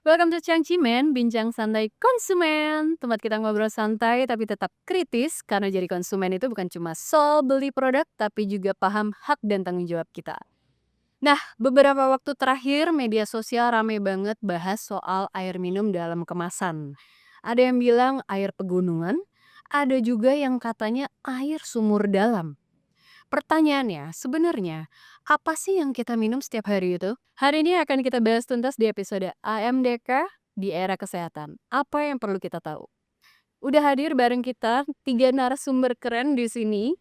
Welcome to Cimen, bincang santai konsumen. Tempat kita ngobrol santai tapi tetap kritis karena jadi konsumen itu bukan cuma soal beli produk tapi juga paham hak dan tanggung jawab kita. Nah, beberapa waktu terakhir media sosial rame banget bahas soal air minum dalam kemasan. Ada yang bilang air pegunungan, ada juga yang katanya air sumur dalam. Pertanyaannya, sebenarnya apa sih yang kita minum setiap hari itu? Hari ini akan kita bahas tuntas di episode AMDK di era kesehatan. Apa yang perlu kita tahu? Udah hadir bareng kita 3 narasumber keren di sini.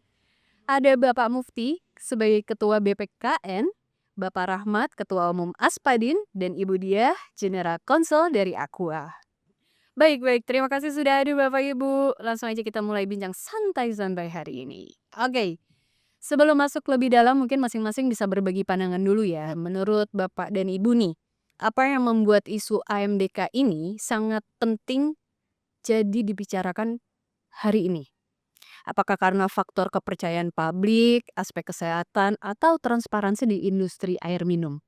Ada Bapak Mufti sebagai Ketua BPKN, Bapak Rahmat Ketua Umum Aspadin, dan Ibu Diah General Counsel dari Aqua. Baik, terima kasih sudah hadir Bapak Ibu. Langsung aja kita mulai bincang santai-santai hari ini. Oke. Sebelum masuk lebih dalam mungkin masing-masing bisa berbagi pandangan dulu ya. Menurut Bapak dan Ibu nih, apa yang membuat isu AMDK ini sangat penting jadi dibicarakan hari ini? Apakah karena faktor kepercayaan publik, aspek kesehatan, atau transparansi di industri air minum?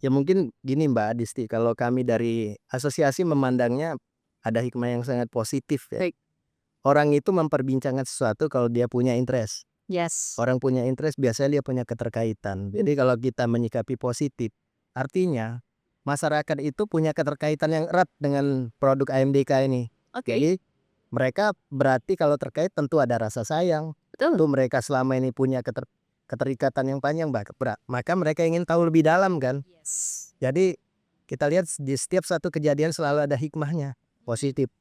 Ya mungkin gini Mbak Adisti, kalau kami dari asosiasi memandangnya ada hikmah yang sangat positif ya. Baik. Orang itu memperbincangkan sesuatu kalau dia punya interest. Yes. Orang punya interest biasanya dia punya keterkaitan. Jadi kalau kita menyikapi positif, artinya masyarakat itu punya keterkaitan yang erat dengan produk AMDK ini. Oke. Jadi mereka berarti kalau terkait tentu ada rasa sayang. Betul. Tentu mereka selama ini punya keterikatan yang panjang, maka mereka ingin tahu lebih dalam kan. Yes. Jadi kita lihat di setiap satu kejadian selalu ada hikmahnya, positif.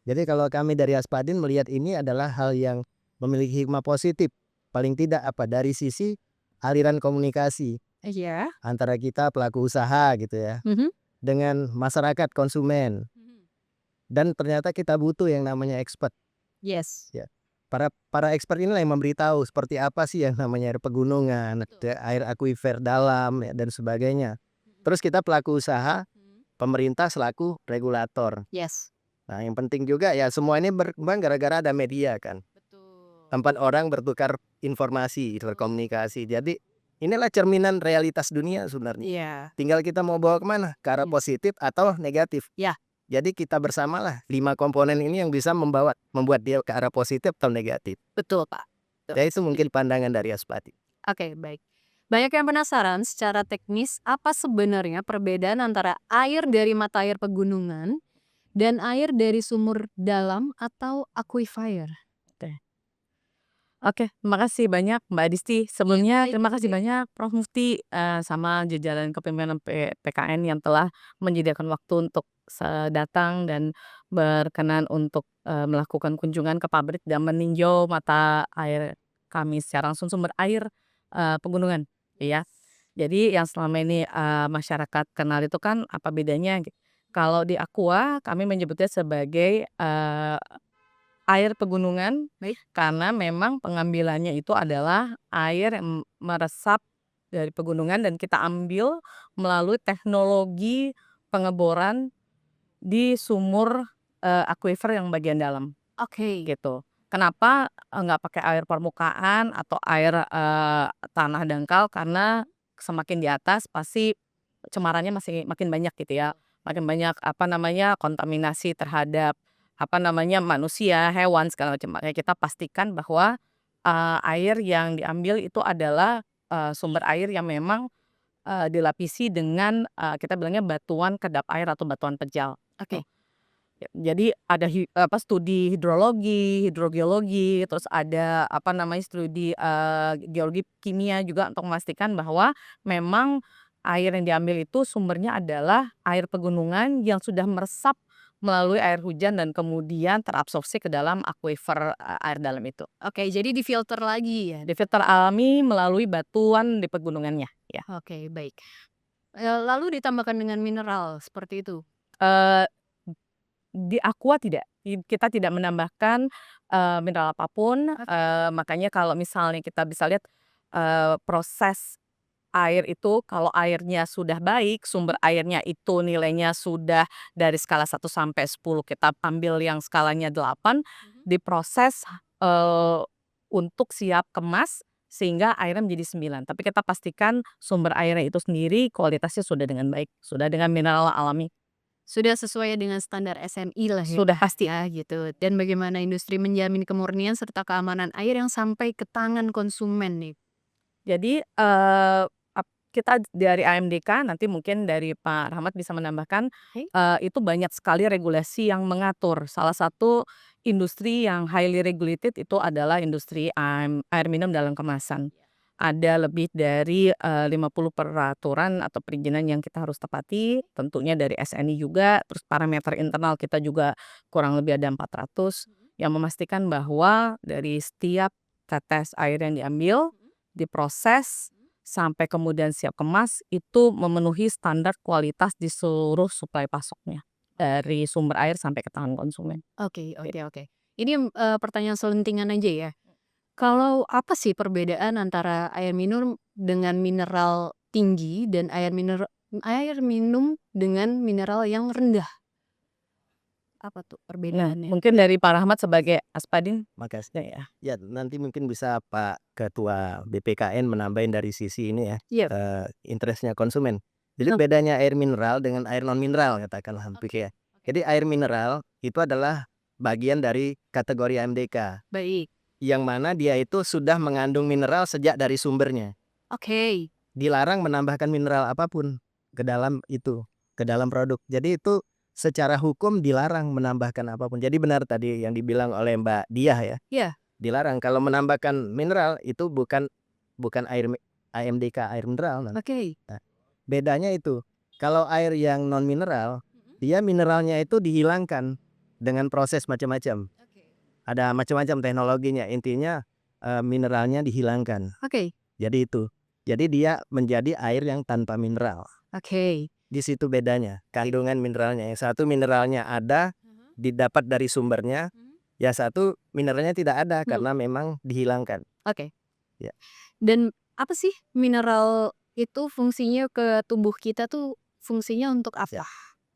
Jadi kalau kami dari Aspadin melihat ini adalah hal yang memiliki hikmah positif. Paling tidak dari sisi aliran komunikasi Iya. antara kita pelaku usaha gitu ya Mhm. dengan masyarakat konsumen. Dan ternyata kita butuh yang namanya expert Yes. ya. Para expert inilah yang memberitahu seperti apa sih yang namanya air pegunungan, Betul. air akuifer dalam ya, dan sebagainya. Terus kita pelaku usaha, pemerintah selaku regulator. Yes. Nah, yang penting juga ya semua ini berkembang gara-gara ada media kan. Betul. Tempat orang bertukar informasi, berkomunikasi. Jadi inilah cerminan realitas dunia sebenarnya. Iya. Tinggal kita mau bawa kemana, ke arah Yes. positif atau negatif. Ya. Jadi kita bersamalah 5 komponen ini yang bisa membuat dia ke arah positif atau negatif. Betul, Pak. Betul. Ya itu mungkin pandangan dari Aspati. Oke, baik. Banyak yang penasaran secara teknis apa sebenarnya perbedaan antara air dari mata air pegunungan dan air dari sumur dalam atau aquifer. Oke. Oke, terima kasih banyak Mbak Adisti. Sebelumnya Baik, terima kasih baik. banyak Prof. Mufti, sama jajaran kepemimpinan PKN yang telah menyediakan waktu untuk datang dan berkenan untuk, melakukan kunjungan ke pabrik dan meninjau mata air kami secara langsung sumber air, pegunungan, ya. Jadi yang selama ini, masyarakat kenal itu kan apa bedanya, kalau di Aqua kami menyebutnya sebagai, air pegunungan. Baik. Karena memang pengambilannya itu adalah air yang meresap dari pegunungan dan kita ambil melalui teknologi pengeboran di sumur, akuifer yang bagian dalam, Oke. gitu. Kenapa, nggak pakai air permukaan atau air, tanah dangkal, karena semakin di atas pasti cemarannya masih makin banyak gitu ya, makin banyak kontaminasi terhadap manusia, hewan, segala macam. Makanya kita pastikan bahwa, air yang diambil itu adalah, sumber air yang memang, dilapisi dengan, kita bilangnya batuan kedap air atau batuan pejal. Oke. Jadi ada studi hidrologi, hidrogeologi, terus ada studi, geologi kimia juga untuk memastikan bahwa memang air yang diambil itu sumbernya adalah air pegunungan yang sudah meresap melalui air hujan dan kemudian terabsorpsi ke dalam akuifer, air dalam itu. Oke, jadi difilter lagi ya? Difilter alami melalui batuan di pegunungannya, ya. Oke, baik. Lalu ditambahkan dengan mineral seperti itu? Eee Di Aqua tidak, kita tidak menambahkan, mineral apapun, Oke. makanya kalau misalnya kita bisa lihat, proses air itu kalau airnya sudah baik, sumber airnya itu nilainya sudah dari skala 1 sampai 10 kita ambil yang skalanya 8, diproses, untuk siap kemas sehingga airnya menjadi 9. Tapi kita pastikan sumber airnya itu sendiri kualitasnya sudah dengan baik, sudah dengan mineral alami. Sudah sesuai dengan standar SNI lah ya. Sudah pasti. Ya gitu. Dan bagaimana industri menjamin kemurnian serta keamanan air yang sampai ke tangan konsumen nih? Jadi, kita dari AMDK nanti mungkin dari Pak Rahmat bisa menambahkan, Oke. itu banyak sekali regulasi yang mengatur. Salah satu industri yang highly regulated itu adalah industri air minum dalam kemasan. Ada lebih dari, 50 peraturan atau perizinan yang kita harus tepati, tentunya dari SNI juga, terus parameter internal kita juga kurang lebih ada 400 yang memastikan bahwa dari setiap tetes air yang diambil, diproses, sampai kemudian siap kemas, itu memenuhi standar kualitas di seluruh suplai pasoknya, dari sumber air sampai ke tangan konsumen. Oke Gitu. oke oke. Ini, pertanyaan selentingan aja ya. Kalau apa sih perbedaan antara air minum dengan mineral tinggi dan air minum dengan mineral yang rendah? Apa tuh Nah, perbedaannya? mungkin dari Pak Rahmat sebagai Aspadin, Makasih. ya. Ya nanti mungkin bisa Pak Ketua BPKN menambahin dari sisi ini ya, Iya. interest-nya konsumen. Jadi Oh, bedanya air mineral dengan air non mineral katakanlah oke ya. oke. Jadi air mineral itu adalah bagian dari kategori AMDK, Baik. yang mana dia itu sudah mengandung mineral sejak dari sumbernya. Oke. Dilarang menambahkan mineral apapun ke dalam itu, ke dalam produk. Jadi itu secara hukum dilarang menambahkan apapun. Jadi benar tadi yang dibilang oleh Mbak Diah ya, Iya. dilarang kalau menambahkan mineral itu bukan bukan AMDK air mineral. Nah, Oke. bedanya itu. Kalau air yang non mineral, dia mineralnya itu dihilangkan dengan proses macam-macam. Oke. Ada macam-macam teknologinya. Intinya mineralnya dihilangkan. Oke. Jadi itu. Jadi dia menjadi air yang tanpa mineral. Oke. Di situ bedanya, kandungan mineralnya. Yang satu mineralnya ada, didapat dari sumbernya. Yang satu mineralnya tidak ada karena memang dihilangkan. Oke. Ya. Dan apa sih mineral itu fungsinya ke tubuh kita tuh fungsinya untuk Ya. apa?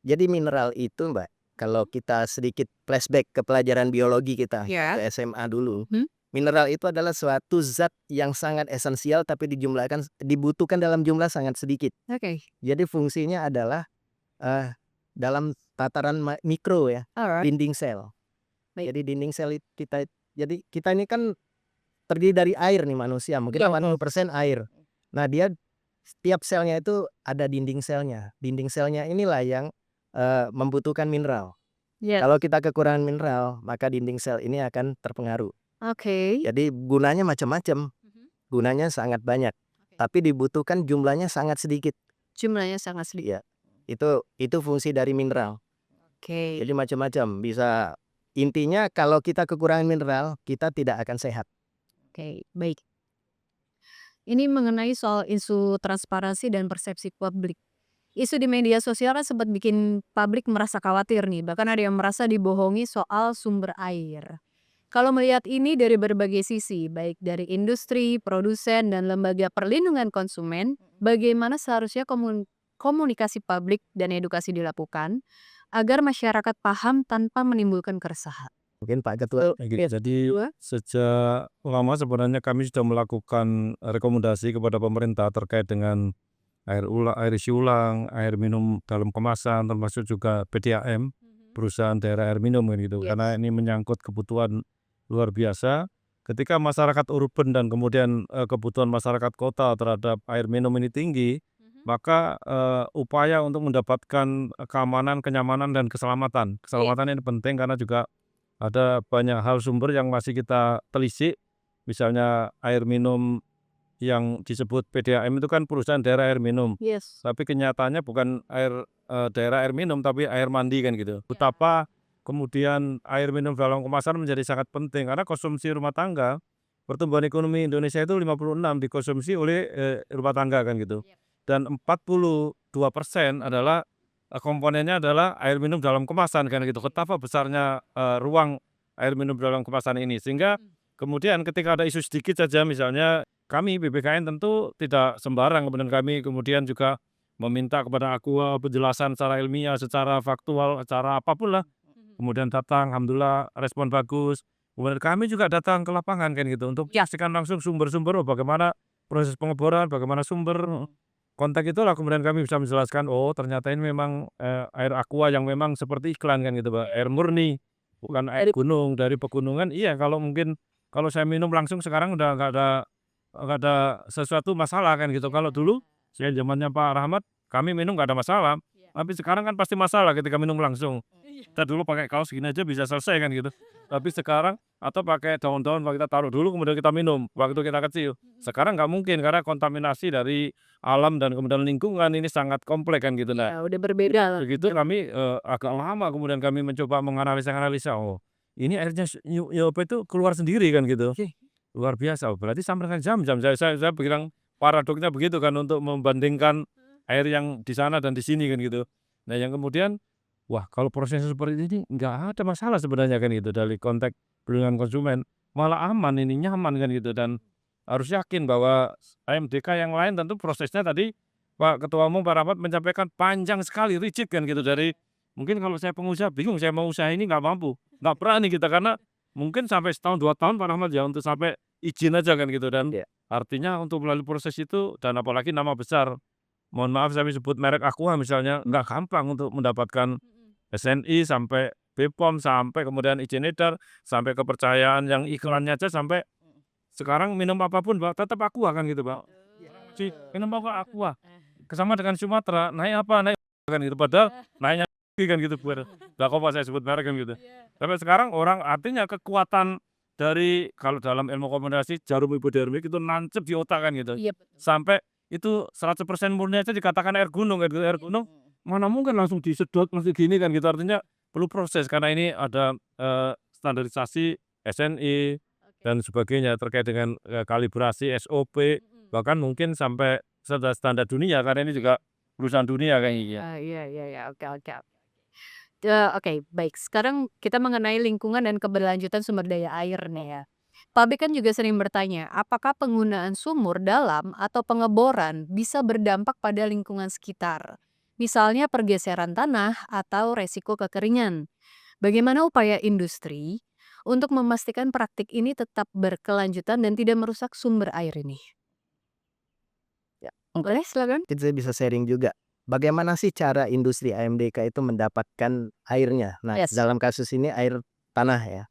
Jadi mineral itu Mbak, kalau kita sedikit flashback ke pelajaran biologi kita, Ya. ke SMA dulu. Hmm. Mineral itu adalah suatu zat yang sangat esensial tapi dibutuhkan dalam jumlah sangat sedikit. Oke. Jadi fungsinya adalah dalam tataran mikro ya, Alright. dinding sel. Baik. Jadi dinding sel jadi kita ini kan terdiri dari air nih manusia, mungkin Iya, 80% air. Nah dia setiap selnya itu ada dinding selnya. Dinding selnya inilah yang membutuhkan mineral. Yes. Kalau kita kekurangan mineral, maka dinding sel ini akan terpengaruh. Oke. Jadi gunanya macam-macam, gunanya sangat banyak, tapi dibutuhkan jumlahnya sangat sedikit. Jumlahnya sangat sedikit. Iya, itu fungsi dari mineral. Oke. Jadi macam-macam, bisa intinya kalau kita kekurangan mineral, kita tidak akan sehat. Oke, baik. Ini mengenai soal isu transparansi dan persepsi publik. Isu di media sosial kan sempat bikin publik merasa khawatir nih, bahkan ada yang merasa dibohongi soal sumber air. Kalau melihat ini dari berbagai sisi, baik dari industri, produsen, dan lembaga perlindungan konsumen, bagaimana seharusnya komunikasi publik dan edukasi dilakukan agar masyarakat paham tanpa menimbulkan keresahan? Mungkin Pak Ketua. Jadi sejak lama sebenarnya kami sudah melakukan rekomendasi kepada pemerintah terkait dengan air isi ulang, air minum dalam kemasan, termasuk juga PDAM, perusahaan daerah air minum kan gitu. Yes. Karena ini menyangkut kebutuhan luar biasa. Ketika masyarakat urban dan kemudian kebutuhan masyarakat kota terhadap air minum ini tinggi, maka upaya untuk mendapatkan keamanan, kenyamanan, dan keselamatan. Keselamatan ini penting karena juga ada banyak hal sumber yang masih kita telisik, misalnya air minum yang disebut PDAM itu kan perusahaan daerah air minum. Yes. Tapi kenyataannya bukan daerah air minum tapi air mandi kan gitu. Betapa kemudian air minum dalam kemasan menjadi sangat penting karena konsumsi rumah tangga, pertumbuhan ekonomi Indonesia itu 56 dikonsumsi oleh rumah tangga kan gitu. Dan 42% adalah komponennya adalah air minum dalam kemasan kan gitu. Betapa besarnya ruang air minum dalam kemasan ini. Sehingga kemudian ketika ada isu sedikit saja misalnya kami BPKN tentu tidak sembarang, kemudian kami kemudian juga meminta kepada Aqua penjelasan secara ilmiah, secara faktual, secara apapun lah. Kemudian datang, alhamdulillah respon bagus. Kemudian kami juga datang ke lapangan kan gitu untuk menyaksikan langsung sumber-sumber bagaimana proses pengeboran, bagaimana sumber. kontak itulah kemudian kami bisa menjelaskan, oh ternyata ini memang, air aqua yang memang seperti iklan kan gitu, Mbak, air murni, bukan air Dari gunung, dari pegunungan. Iya, kalau mungkin kalau saya minum langsung sekarang udah nggak ada sesuatu masalah kan gitu. Kalau dulu, saya zamannya Pak Rahmat, kami minum nggak ada masalah, tapi sekarang kan pasti masalah ketika minum langsung. Kita dulu pakai kaos gini aja bisa selesai kan gitu. Tapi sekarang atau pakai daun-daun kita taruh dulu kemudian kita minum waktu kita kecil. Sekarang nggak mungkin karena kontaminasi dari alam dan kemudian lingkungan ini sangat kompleks kan gitu. Nah, ya udah berbeda lah. begitu kami, agak lama kemudian kami mencoba menganalisa-analisa, oh ini airnya apa itu keluar sendiri kan gitu. Luar biasa, oh berarti sampai dengan jam-jam saya bilang paradoksnya begitu kan untuk membandingkan air yang di sana dan di sini kan gitu. Nah yang kemudian, wah kalau prosesnya seperti ini nggak ada masalah sebenarnya kan gitu dari konteks perlindungan konsumen, malah aman ini, nyaman kan gitu dan harus yakin bahwa AMDK yang lain tentu prosesnya tadi Pak Ketua Umum Pak Rahmat menyampaikan panjang sekali, rigid kan gitu dari mungkin kalau saya pengusaha bingung saya mau usaha ini nggak mampu, nggak berani kita karena mungkin sampai setahun 2 tahun Pak Rahmat ya untuk sampai izin aja kan gitu dan Iya. artinya untuk melalui proses itu dan apalagi nama besar, mohon maaf saya sebut merek Aqua misalnya, nggak gampang untuk mendapatkan SNI sampai BPOM, sampai kemudian izin edar, sampai kepercayaan yang iklannya aja sampai sekarang minum apapun Mbak, tetap Aqua kan gitu Mbak. Minum apa Aqua, sama dengan Sumatera, naik apa, naik kan gitu, padahal naiknya kan gitu lah kok saya sebut merek kan gitu. Sampai sekarang orang artinya kekuatan dari kalau dalam ilmu komunikasi jarum hipodermik itu nancep di otak kan gitu. Iya betul. Sampai itu 100% murni aja dikatakan air gunung kan gitu, air gunung mana mungkin langsung disedot langsung gini kan gitu, artinya perlu proses karena ini ada, standarisasi SNI dan sebagainya terkait dengan, kalibrasi SOP, bahkan mungkin sampai standar dunia karena ini juga perusahaan dunia kayaknya. Iya iya iya, oke oke oke. Oke, baik. Sekarang kita mengenai lingkungan dan keberlanjutan sumber daya air nih ya. Publik kan juga sering bertanya, apakah penggunaan sumur dalam atau pengeboran bisa berdampak pada lingkungan sekitar? Misalnya pergeseran tanah atau resiko kekeringan. Bagaimana upaya industri untuk memastikan praktik ini tetap berkelanjutan dan tidak merusak sumber air ini? Ya. Boleh silakan. Mungkin saya bisa sharing juga. Bagaimana sih cara industri AMDK itu mendapatkan airnya? Nah, Yes. dalam kasus ini air tanah ya.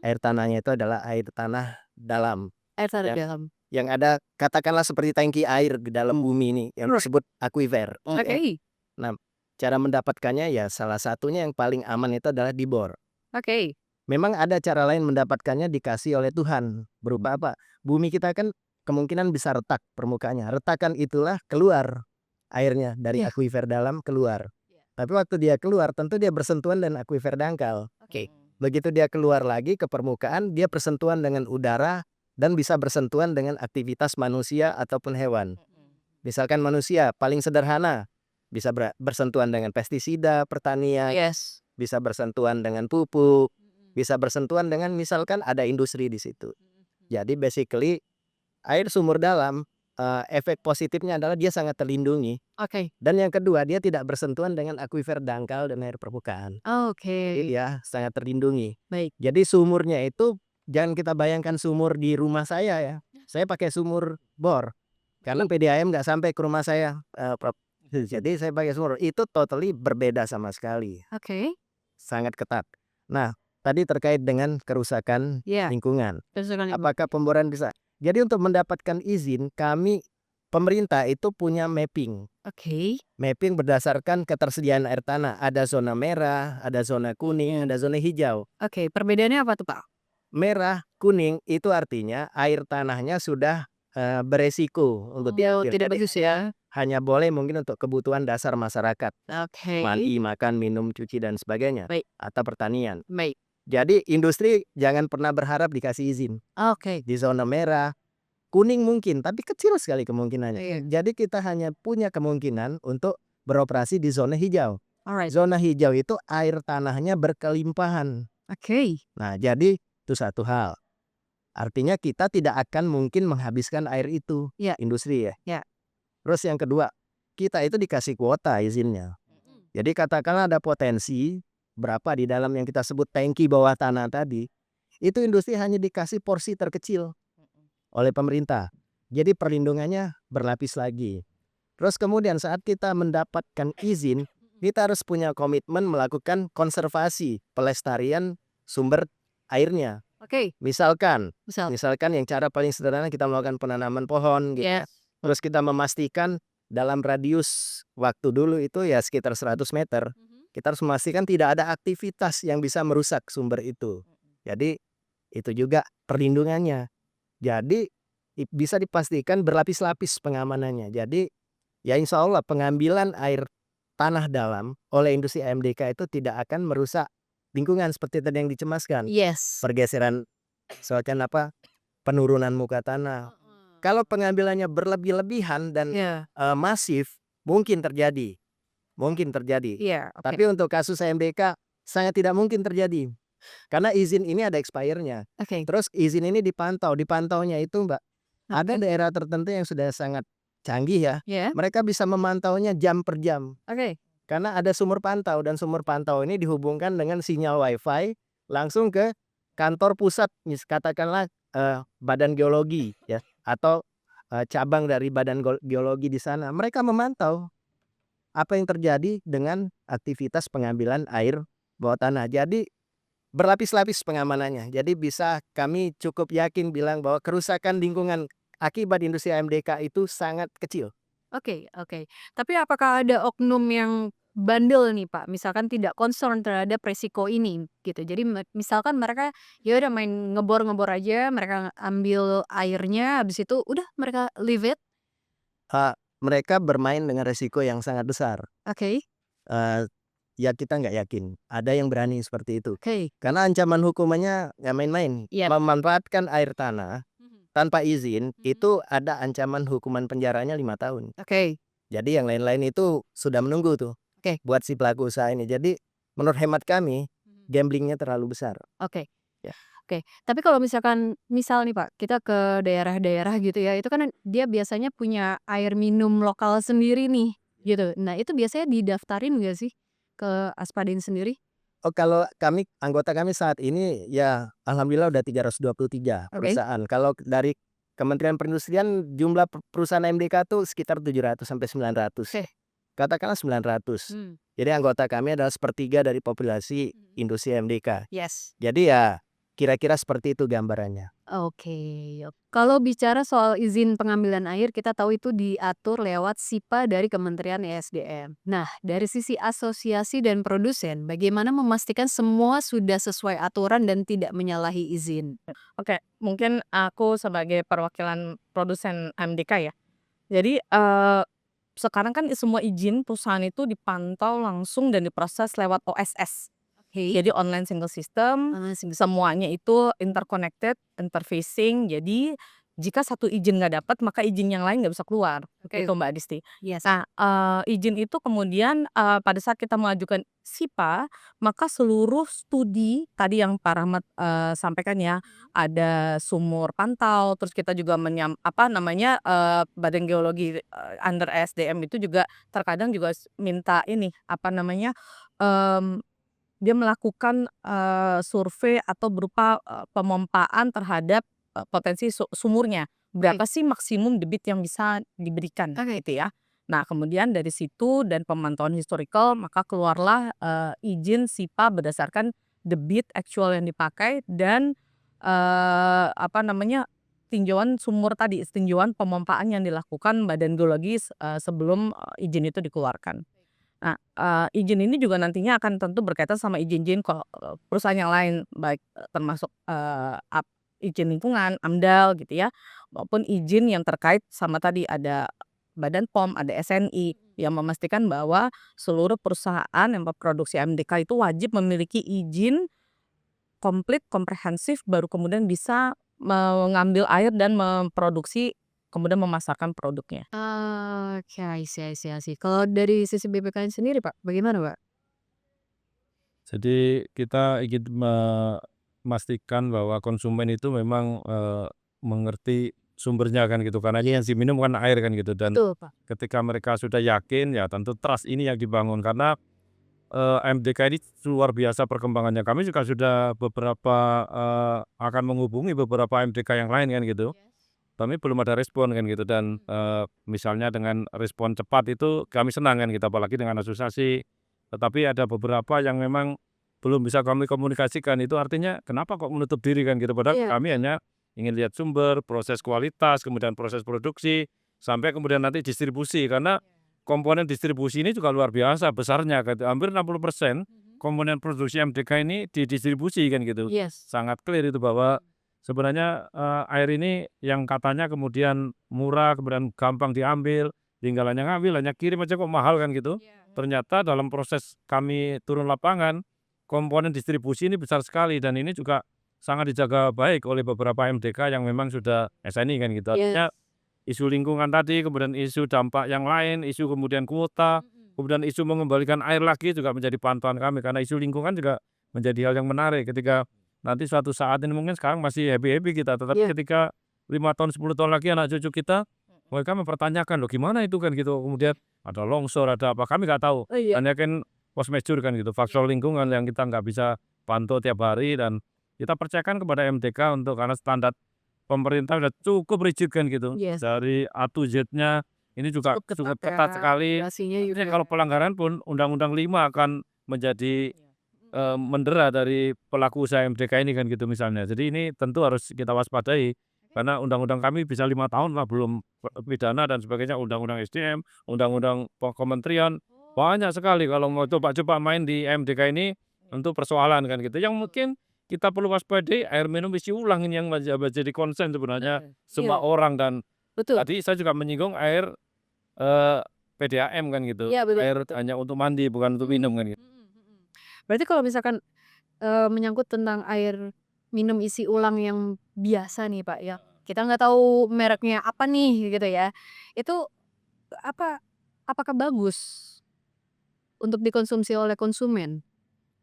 Air tanahnya itu adalah air tanah dalam. Air tanah Ya. dalam. Yang ada katakanlah seperti tangki air di dalam bumi ini yang disebut aquifer. Oke. Nah, cara mendapatkannya ya salah satunya yang paling aman itu adalah dibor. Oke. Memang ada cara lain mendapatkannya dikasih oleh Tuhan. Berupa apa? Bumi kita kan kemungkinan bisa retak permukaannya. Retakan itulah keluar airnya dari Iya. aquifer dalam keluar. Tapi waktu dia keluar tentu dia bersentuhan dengan aquifer dangkal. Oke. Begitu dia keluar lagi ke permukaan, dia bersentuhan dengan udara dan bisa bersentuhan dengan aktivitas manusia ataupun hewan. Misalkan manusia paling sederhana bisa bersentuhan dengan pestisida pertanian, Yes. bisa bersentuhan dengan pupuk, bisa bersentuhan dengan misalkan ada industri di situ. Jadi basically air sumur dalam efek positifnya adalah dia sangat terlindungi. Oke. Dan yang kedua dia tidak bersentuhan dengan aquifer dangkal dan air permukaan. Oke. Jadi ya sangat terlindungi. Baik. Jadi sumurnya itu jangan kita bayangkan sumur di rumah saya ya. Saya pakai sumur bor karena PDAM nggak sampai ke rumah saya, Prof. Jadi saya pakai sumur itu totally berbeda sama sekali, Oke. sangat ketat. Nah, tadi terkait dengan kerusakan Iya. lingkungan. Kerusakan lingkungan. Apakah pemboran bisa? Jadi untuk mendapatkan izin kami pemerintah itu punya mapping. Oke. Mapping berdasarkan ketersediaan air tanah. Ada zona merah, ada zona kuning, ada zona hijau. Oke, perbedaannya apa tuh, Pak? Merah, kuning itu artinya air tanahnya sudah beresiko untuk Dia diambil. tidak Jadi bagus ya. hanya boleh mungkin untuk kebutuhan dasar masyarakat. Oke. Mandi, makan, minum, cuci dan sebagainya. Baik. Atau pertanian. Baik. Jadi industri jangan pernah berharap dikasih izin. Oke. Di zona merah, kuning mungkin, tapi kecil sekali kemungkinannya. Iya. Jadi kita hanya punya kemungkinan untuk beroperasi di zona hijau. Alright. Zona hijau itu air tanahnya berkelimpahan. Oke. Nah, jadi itu satu hal. Artinya kita tidak akan mungkin menghabiskan air itu, Ya. industri ya. Ya. Terus yang kedua, kita itu dikasih kuota izinnya. Jadi katakanlah ada potensi berapa di dalam yang kita sebut tangki bawah tanah tadi, itu industri hanya dikasih porsi terkecil oleh pemerintah. Jadi perlindungannya berlapis lagi. Terus kemudian saat kita mendapatkan izin, kita harus punya komitmen melakukan konservasi, pelestarian sumber airnya. Oke, Misalkan misal. yang cara paling sederhana kita melakukan penanaman pohon gitu ya. Yes. Terus kita memastikan dalam radius waktu dulu itu ya sekitar 100 meter. Kita harus memastikan tidak ada aktivitas yang bisa merusak sumber itu. Jadi itu juga perlindungannya. Jadi bisa dipastikan berlapis-lapis pengamanannya. Jadi ya insya Allah pengambilan air tanah dalam oleh industri AMDK itu tidak akan merusak lingkungan seperti tadi yang dicemaskan. Yes. Pergeseran misalkan penurunan muka tanah. Kalau pengambilannya berlebih-lebihan dan Iya. masif mungkin terjadi. Iya, oke. Tapi untuk kasus AMDK sangat tidak mungkin terjadi. Karena izin ini ada expirednya. Oke. Terus izin ini dipantaunya itu Mbak, ada Oke. daerah tertentu yang sudah sangat canggih ya. Ya. Mereka bisa memantaunya jam per jam. Oke. Karena ada sumur pantau dan sumur pantau ini dihubungkan dengan sinyal WiFi langsung ke kantor pusat, katakanlah Badan Geologi ya atau cabang dari Badan Geologi di sana. Mereka memantau apa yang terjadi dengan aktivitas pengambilan air bawah tanah. Jadi berlapis-lapis pengamanannya. Jadi bisa kami cukup yakin bilang bahwa kerusakan lingkungan akibat industri AMDK itu sangat kecil. Oke, oke. Tapi apakah ada oknum yang bandel nih Pak, misalkan tidak concern terhadap resiko ini gitu. Jadi misalkan mereka ya udah main ngebor-ngebor aja, mereka ambil airnya, habis itu udah mereka leave it. Mereka bermain dengan resiko yang sangat besar. Oke. Ya kita nggak yakin ada yang berani seperti itu. Oke. Karena ancaman hukumannya nggak main-main. Yep. Memanfaatkan air tanah tanpa izin itu ada ancaman hukuman penjaranya 5 tahun. Oke. Jadi yang lain-lain itu sudah menunggu tuh. Oke. Buat si pelaku usaha ini. Jadi menurut hemat kami gamblingnya terlalu besar. Oke. Ya. Oke. Tapi kalau misalkan misal nih Pak, kita ke daerah-daerah gitu ya, itu kan dia biasanya punya air minum lokal sendiri nih gitu. Nah itu biasanya didaftarin nggak sih ke Aspadin sendiri? Oh kalau anggota kami saat ini ya alhamdulillah udah 323 Oke. perusahaan. Kalau dari Kementerian Perindustrian jumlah perusahaan MDK tuh sekitar 700 sampai 900. Oke. Katakanlah 900. Jadi anggota kami adalah sepertiga dari populasi industri MDK. Yes. Jadi ya kira-kira seperti itu gambarannya. Oke. Kalau bicara soal izin pengambilan air, kita tahu itu diatur lewat SIPA dari Kementerian ESDM. Nah, dari sisi asosiasi dan produsen, bagaimana memastikan semua sudah sesuai aturan dan tidak menyalahi izin? Oke, mungkin aku sebagai perwakilan produsen AMDK ya. Jadi sekarang kan semua izin perusahaan itu dipantau langsung dan diproses lewat OSS. Oke. Jadi online single system, semuanya itu interconnected, interfacing. Jadi jika satu izin nggak dapat, maka izin yang lain nggak bisa keluar. Oke. Itu Mbak Disti. Yes. Nah, izin itu kemudian pada saat kita mengajukan SIPA, maka seluruh studi tadi yang Pak Rahmat sampaikan ya, ada sumur pantau, terus kita juga Badan Geologi under ESDM itu juga terkadang juga minta ini dia melakukan survei atau berupa pemompaan terhadap potensi sumurnya. Berapa sih maksimum debit yang bisa diberikan gitu ya. Nah kemudian dari situ dan pemantauan historical maka keluarlah izin SIPA berdasarkan debit actual yang dipakai dan tinjauan sumur tadi, tinjauan pemompaan yang dilakukan Badan Geologi sebelum izin itu dikeluarkan. Nah, izin ini juga nantinya akan tentu berkaitan sama izin-izin perusahaan yang lain, baik termasuk izin lingkungan, AMDAL gitu ya, maupun izin yang terkait sama tadi ada Badan POM, ada SNI yang memastikan bahwa seluruh perusahaan yang memproduksi AMDK itu wajib memiliki izin komplit, komprehensif, baru kemudian bisa mengambil air dan memproduksi kemudian memasarkan produknya. Oke, I see. Kalau dari sisi BPKN sendiri Pak, bagaimana Pak? Jadi kita ingin memastikan bahwa konsumen itu memang mengerti sumbernya kan gitu, karena yang diminum kan air kan gitu, dan Betul Pak. ketika mereka sudah yakin ya tentu trust ini yang dibangun karena AMDK ini luar biasa perkembangannya. Kami juga sudah beberapa akan menghubungi beberapa AMDK yang lain kan gitu. tapi belum ada respon kan gitu dan, misalnya dengan respon cepat itu kami senang kan gitu, apalagi dengan asosiasi. Tetapi ada beberapa yang memang belum bisa kami komunikasikan, itu artinya kenapa kok menutup diri kan gitu, padahal Iya. kami hanya ingin lihat sumber, proses kualitas, kemudian proses produksi, sampai kemudian nanti distribusi. Karena komponen distribusi ini juga luar biasa besarnya gitu, hampir 60% komponen produksi MDK ini didistribusi kan gitu. Yes. Sangat clear itu bahwa sebenarnya, air ini yang katanya kemudian murah, kemudian gampang diambil, tinggal hanya ngambil, hanya kirim aja kok mahal kan gitu. Ternyata dalam proses kami turun lapangan, komponen distribusi ini besar sekali dan ini juga sangat dijaga baik oleh beberapa MDK yang memang sudah SNI kan gitu. Yes. Artinya isu lingkungan tadi, kemudian isu dampak yang lain, isu kemudian kuota, kemudian isu mengembalikan air lagi juga menjadi pantauan kami, karena isu lingkungan juga menjadi hal yang menarik ketika nanti suatu saat ini mungkin sekarang masih happy-happy kita, tetapi Iya. ketika 5 tahun, 10 tahun lagi anak cucu kita, mereka mempertanyakan, "Loh gimana itu?" kan gitu. Kemudian ada longsor, ada apa, kami nggak tahu. Oh iya. Hanya kan force majeure kan gitu, faktor lingkungan yang kita nggak bisa pantau tiap hari dan kita percayakan kepada MDK untuk karena standar pemerintah udah cukup rigid kan gitu. Yes. Dari A to Z-nya ini juga Cukup ketat cukup ketat ya, sekali. regulasinya Artinya juga. kalau pelanggaran pun Undang-Undang 5 akan menjadi mendera dari pelaku usaha MDK ini kan gitu misalnya. Jadi ini tentu harus kita waspadai karena undang-undang kami bisa 5 tahun lah belum pidana dan sebagainya, undang-undang SDM, undang-undang kementerian, banyak sekali kalau mau coba-coba main di MDK ini untuk persoalan kan gitu. Yang mungkin kita perlu waspadai air minum isi ulang ini yang menjadi concern sebenarnya semua Iya. orang dan Betul. tadi saya juga menyinggung air PDAM kan gitu, Iya, betul air betul. hanya untuk mandi bukan untuk minum kan gitu. Berarti kalau misalkan, menyangkut tentang air minum isi ulang yang biasa nih Pak, yang kita nggak tahu mereknya apa nih gitu ya, itu apa apakah bagus untuk dikonsumsi oleh konsumen?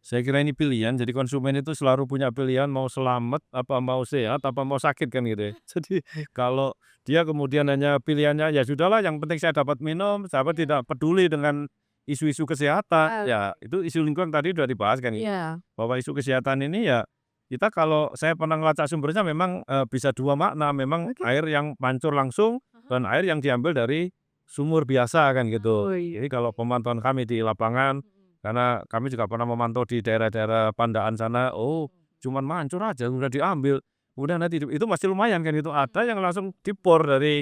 Saya kira ini pilihan, jadi konsumen itu selalu punya pilihan mau selamat, apa mau sehat, apa mau sakit kan gitu ya. Jadi kalau dia kemudian hanya pilihannya, ya sudahlah yang penting saya dapat minum, saya tidak peduli dengan isu-isu kesehatan, Ah, ya itu isu lingkungan tadi udah dibahas kan gitu. iya. Bahwa isu kesehatan ini ya kita kalau saya pernah ngelacak sumbernya memang bisa dua makna, memang Oke. air yang mancur langsung dan air yang diambil dari sumur biasa kan gitu. Oh iya. Jadi kalau pemantauan kami di lapangan karena kami juga pernah memantau di daerah-daerah Pandaan sana, oh cuman mancur aja udah diambil. Kemudian nanti itu masih lumayan kan itu, ada yang langsung dibor dari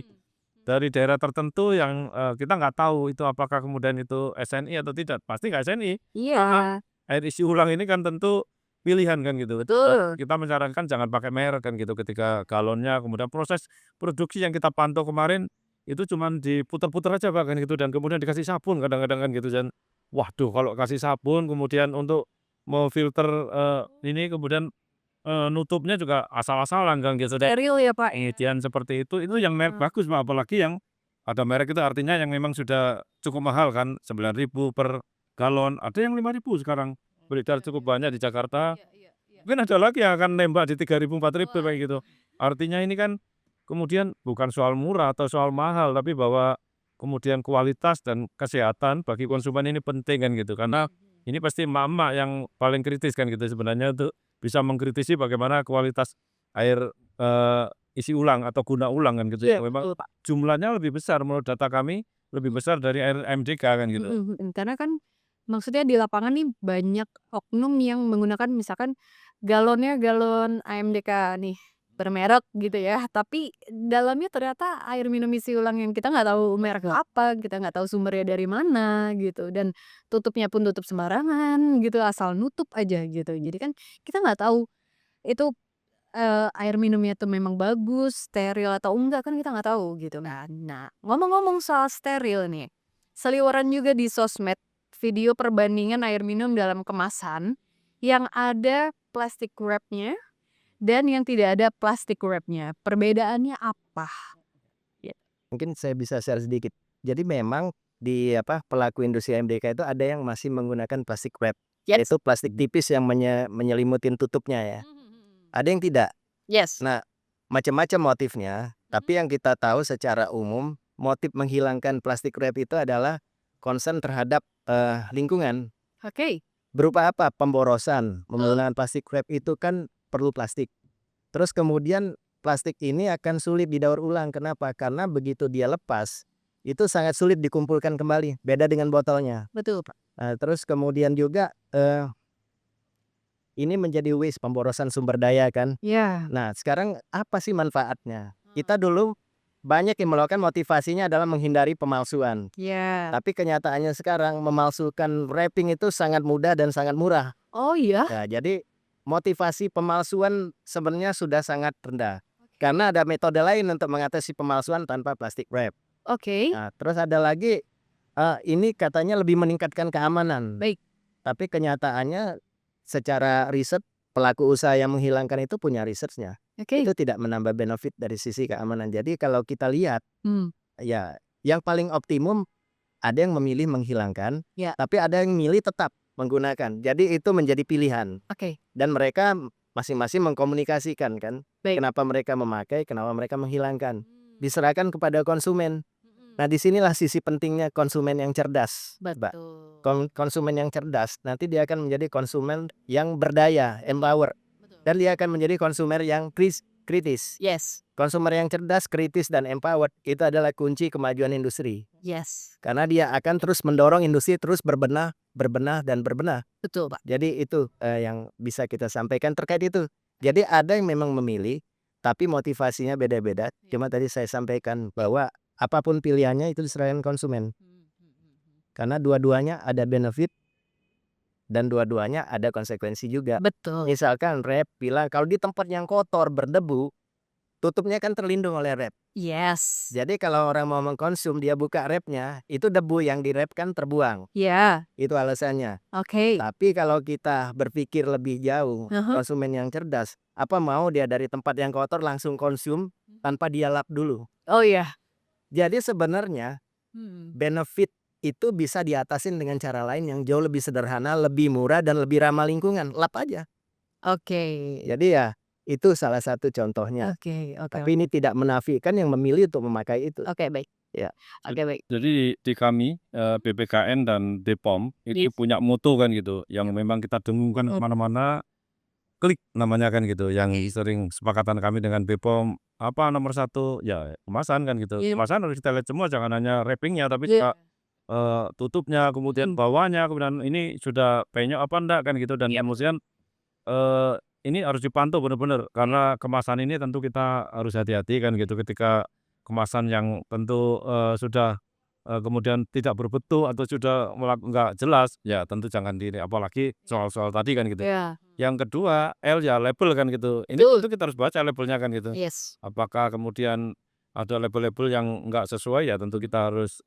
daerah tertentu yang, kita nggak tahu itu apakah kemudian itu SNI atau tidak, pasti nggak SNI. Karena Iya, air isi ulang ini kan tentu pilihan kan gitu. betul. Kita menyarankan jangan pakai merek kan gitu ketika galonnya, kemudian proses produksi yang kita pantau kemarin, itu cuman diputar-putar aja Pak kan gitu dan kemudian dikasih sabun kadang-kadang kan gitu dan waduh kalau kasih sabun kemudian untuk memfilter, ini kemudian, nutupnya juga asal-asalan kan gitu deh. Steril ya Pak ya? Penelitian seperti itu yang merek bagus Pak, apalagi yang ada merek itu artinya yang memang sudah cukup mahal kan, 9.000 per galon, ada yang 5.000 sekarang, beredar cukup banyak di Jakarta. Mungkin ada lagi yang akan nembak di 3.000, 4.000 kayak gitu. Artinya ini kan kemudian bukan soal murah atau soal mahal, tapi bahwa kemudian kualitas dan kesehatan bagi konsumen ini penting kan gitu. Karena ini pasti emak-emak yang paling kritis kan gitu sebenarnya untuk bisa mengkritisi bagaimana kualitas air, isi ulang atau guna ulang kan gitu Iya, ya. Memang betul Pak. jumlahnya lebih besar menurut data kami, lebih besar dari air MDK kan gitu. Karena kan maksudnya di lapangan nih banyak oknum yang menggunakan misalkan galonnya galon AMDK nih, bermerek gitu ya, tapi dalamnya ternyata air minum isi ulang yang kita nggak tahu merek apa, kita nggak tahu sumbernya dari mana gitu, dan tutupnya pun tutup sembarangan gitu, asal nutup aja gitu. Jadi kan kita nggak tahu itu, air minumnya tuh memang bagus, steril atau enggak kan kita nggak tahu gitu kan. Nah, ngomong-ngomong soal steril nih, seliweran juga di sosmed video perbandingan air minum dalam kemasan yang ada plastic wrap-nya dan yang tidak ada plastic wrap-nya. Perbedaannya apa? Ya. Mungkin saya bisa share sedikit. Jadi memang di pelaku industri MDK itu ada yang masih menggunakan plastik wrap, Yes. yaitu plastik tipis yang menyelimutin tutupnya ya. Ada yang tidak. Yes. Nah, macam-macam motifnya, tapi yang kita tahu secara umum motif menghilangkan plastik wrap itu adalah concern terhadap lingkungan. Oke. Berupa apa? Pemborosan. Menggunakan plastik wrap itu kan perlu plastik. Terus kemudian plastik ini akan sulit didaur ulang. Kenapa? Karena begitu dia lepas, itu sangat sulit dikumpulkan kembali, beda dengan botolnya. Betul, Pak. Nah, terus kemudian juga, ini menjadi waste, pemborosan sumber daya kan. Iya. Nah, sekarang apa sih manfaatnya? Kita dulu banyak yang melakukan motivasinya adalah menghindari pemalsuan. Iya. Tapi kenyataannya sekarang memalsukan wrapping itu sangat mudah dan sangat murah. Oh iya? Ya, jadi motivasi pemalsuan sebenarnya sudah sangat rendah. Karena ada metode lain untuk mengatasi pemalsuan tanpa plastik wrap. Oke. Nah, terus ada lagi, ini katanya lebih meningkatkan keamanan. Baik. Tapi kenyataannya secara riset, pelaku usaha yang menghilangkan itu punya risetnya. Oke. Itu tidak menambah benefit dari sisi keamanan. Jadi kalau kita lihat, ya yang paling optimum ada yang memilih menghilangkan, Ya. tapi ada yang milih tetap menggunakan. Jadi itu menjadi pilihan. Oke. Dan mereka masing-masing mengkomunikasikan kan, Baik. kenapa mereka memakai, kenapa mereka menghilangkan. Diserahkan kepada konsumen. Nah, disinilah sisi pentingnya konsumen yang cerdas, Mbak. Betul. Konsumen yang cerdas nanti dia akan menjadi konsumen yang berdaya, empower, dan dia akan menjadi konsumen yang kritis. Yes. Konsumen yang cerdas, kritis, dan empowered itu adalah kunci kemajuan industri. Yes. Karena dia akan terus mendorong industri terus berbenah, dan berbenah. Betul, Pak. Jadi itu yang bisa kita sampaikan terkait itu. Jadi ada yang memang memilih, tapi motivasinya beda-beda. Cuma tadi saya sampaikan bahwa apapun pilihannya itu diserahkan konsumen. Karena dua-duanya ada benefit dan dua-duanya ada konsekuensi juga. Betul. Misalkan wrap, bilang kalau di tempat yang kotor berdebu, tutupnya kan terlindung oleh wrap. Yes. Jadi kalau orang mau mengkonsum dia buka wrapnya, itu debu yang di wrap kan terbuang. Ya. Itu alasannya. Oke. Tapi kalau kita berpikir lebih jauh, konsumen yang cerdas, apa mau dia dari tempat yang kotor langsung konsum tanpa dia lap dulu. Oh iya. Jadi sebenarnya benefit itu bisa diatasin dengan cara lain yang jauh lebih sederhana, lebih murah, dan lebih ramah lingkungan. Lap aja. Oke. Jadi ya itu salah satu contohnya. Oke. Tapi ini tidak menafikan yang memilih untuk memakai itu. Oke, baik. Ya. Oke, baik. Jadi di kami BPKN dan BPOM itu punya moto kan gitu, yang memang kita dengungkan kemana-mana, klik namanya kan gitu, yang sering sepakatan kami dengan BPOM apa nomor 1 ya kemasan kan gitu. Kemasan harus kita lihat semua, jangan hanya wrappingnya tapi juga tutupnya, kemudian bawahnya, kemudian ini sudah penyok apa enggak kan gitu, dan kemudian ini harus dipantau benar-benar karena kemasan ini tentu kita harus hati-hati kan gitu ketika kemasan yang tentu sudah kemudian tidak berbentuk atau sudah nggak jelas, ya tentu jangan apalagi soal-soal tadi kan gitu. Ya. Yang kedua L ya label kan gitu. Ini Betul. tentu kita harus baca labelnya kan gitu. Yes. Apakah kemudian ada label-label yang nggak sesuai, ya tentu kita harus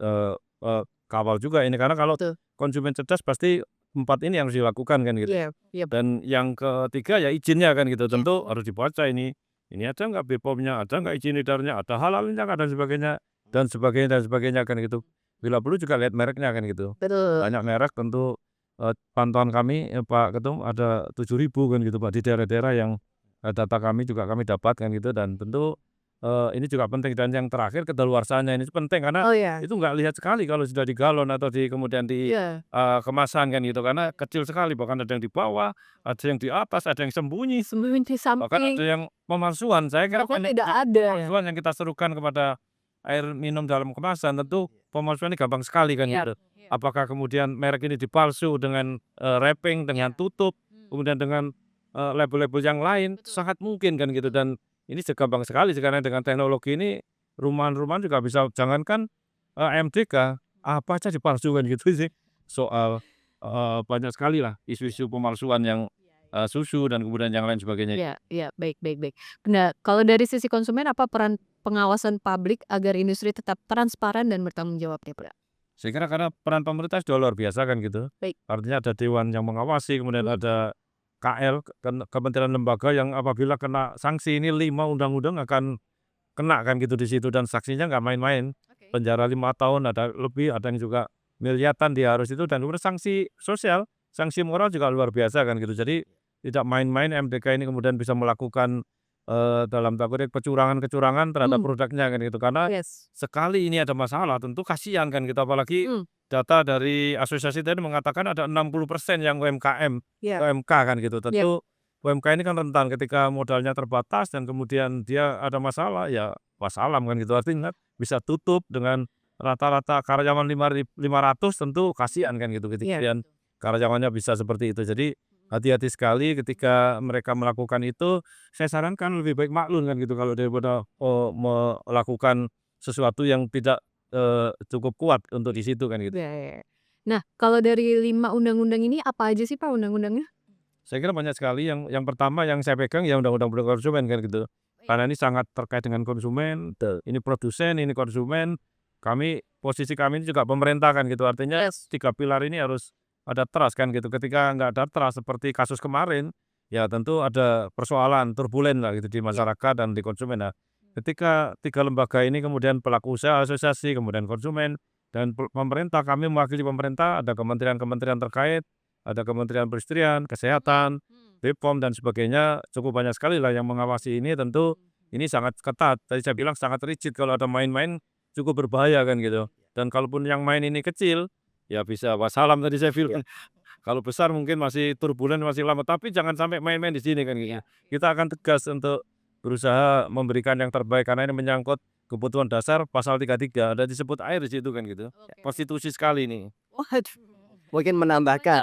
kawal juga ini, karena kalau Betul. konsumen cerdas pasti 4 ini yang harus dilakukan kan gitu. Iya. Iya. Dan yang ketiga ya izinnya kan gitu, tentu harus dibaca ini ada nggak BPOM-nya, ada nggak izin edarnya, ada halalnya nggak, dan sebagainya kan gitu. Bila perlu juga lihat mereknya kan gitu. Betul. Banyak merek tentu pantauan kami Pak Ketum ada 7.000 kan gitu Pak di daerah-daerah yang data kami juga kami dapatkan gitu, dan tentu ini juga penting. Dan yang terakhir kedaluarsanya ini penting karena Oh ya. itu nggak lihat sekali kalau sudah di galon atau kemudian di Iya. kemasan kan gitu, karena kecil sekali, bahkan ada yang di bawah, ada yang di atas, ada yang sembunyi, Sembunyi di bahkan samping. ada yang pemalsuan. Saya kira Bahkan banyak tidak ada ya. pemalsuan yang kita serukan kepada air minum dalam kemasan, tentu pemalsuan ini gampang sekali kan Iya. gitu. Apakah kemudian merek ini dipalsu dengan wrapping, dengan tutup, kemudian dengan label-label yang lain, sangat mungkin kan gitu. Dan ini gampang sekali sekarang dengan teknologi ini, rumahan-rumahan juga bisa, jangankan MDK, apa aja dipalsukan gitu sih. Soal banyak sekali lah isu-isu pemalsuan yang susu dan kemudian yang lain sebagainya. Iya, iya, baik, baik, baik. Nah, kalau dari sisi konsumen apa peran pengawasan publik agar industri tetap transparan dan bertanggung jawab ya, Pak? Saya kira karena peran pemerintah sudah luar biasa kan gitu. Baik. Artinya ada dewan yang mengawasi, kemudian ada KL, kementerian lembaga yang apabila kena sanksi ini 5 undang-undang akan kena kan gitu di situ, dan sanksinya nggak main-main. Penjara 5 tahun, ada lebih, ada yang juga miliaran dia harus itu, dan kemudian sanksi sosial, sanksi moral juga luar biasa kan gitu. Jadi tidak main-main MDK ini kemudian bisa melakukan dalam tanda kutip kecurangan-kecurangan terhadap produknya kan gitu. Karena Yes. sekali ini ada masalah tentu kasihan kan gitu, apalagi data dari asosiasi tadi mengatakan ada 60% yang UMKM, Iya. UMK kan gitu. Tentu UMKM ini kan rentan ketika modalnya terbatas dan kemudian dia ada masalah, ya wassalam kan gitu. Artinya bisa tutup dengan rata-rata karyawan 500 tentu kasihan kan gitu Iya. kemudian karyawannya bisa seperti itu. Jadi hati-hati sekali ketika mereka melakukan itu, saya sarankan lebih baik maklun kan gitu kalau daripada, melakukan sesuatu yang tidak, cukup kuat untuk di situ kan gitu. Iya iya iya. Nah, kalau dari 5 undang-undang ini apa aja sih, Pak, undang-undangnya? Saya kira banyak sekali yang pertama yang saya pegang ya Undang-Undang Perlindungan Konsumen kan gitu. Karena ini sangat terkait dengan konsumen, ini produsen, ini konsumen, posisi kami ini juga pemerintah kan gitu. Artinya Yes. 3 pilar ini harus ada trust kan gitu. Ketika nggak ada trust seperti kasus kemarin, ya tentu ada persoalan turbulen lah gitu di masyarakat dan di konsumen. Nah, ketika 3 lembaga ini kemudian pelaku usaha, asosiasi, kemudian konsumen, dan pemerintah, kami mewakili pemerintah, ada kementerian-kementerian terkait, ada Kementerian Perindustrian, Kesehatan, BPOM dan sebagainya, cukup banyak sekali lah yang mengawasi ini. Tentu ini sangat ketat. Tadi saya bilang sangat rigid, kalau ada main-main cukup berbahaya kan gitu. Dan kalaupun yang main ini kecil, ya bisa wassalam tadi saya bilang. Kalau besar mungkin masih turbulen, masih lama, tapi jangan sampai main-main di sini kan gitu. Kita akan tegas untuk berusaha memberikan yang terbaik karena ini menyangkut kebutuhan dasar pasal 33, ada disebut air di situ kan gitu. Konstitusi sekali ini. Waduh, Mungkin menambahkan,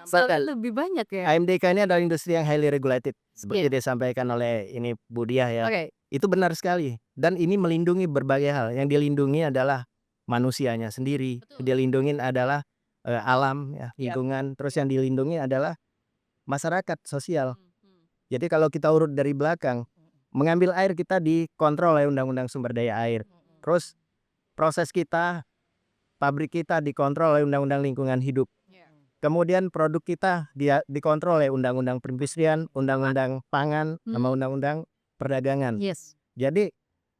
soalnya lebih banyak ya? AMDK ini adalah industri yang highly regulated seperti Iya. disampaikan oleh ini Bu Diah ya. Oke. Itu benar sekali dan ini melindungi berbagai hal. Yang dilindungi adalah manusianya sendiri, dilindungi adalah alam ya, lingkungan, terus yang dilindungi adalah masyarakat sosial. Jadi kalau kita urut dari belakang, mengambil air kita dikontrol oleh Undang-Undang Sumber Daya Air. Terus proses kita, pabrik kita dikontrol oleh Undang-Undang Lingkungan Hidup. Kemudian produk kita dikontrol oleh Undang-Undang Perindustrian, Undang-Undang Pangan, sama Undang-Undang Perdagangan. Yes. Jadi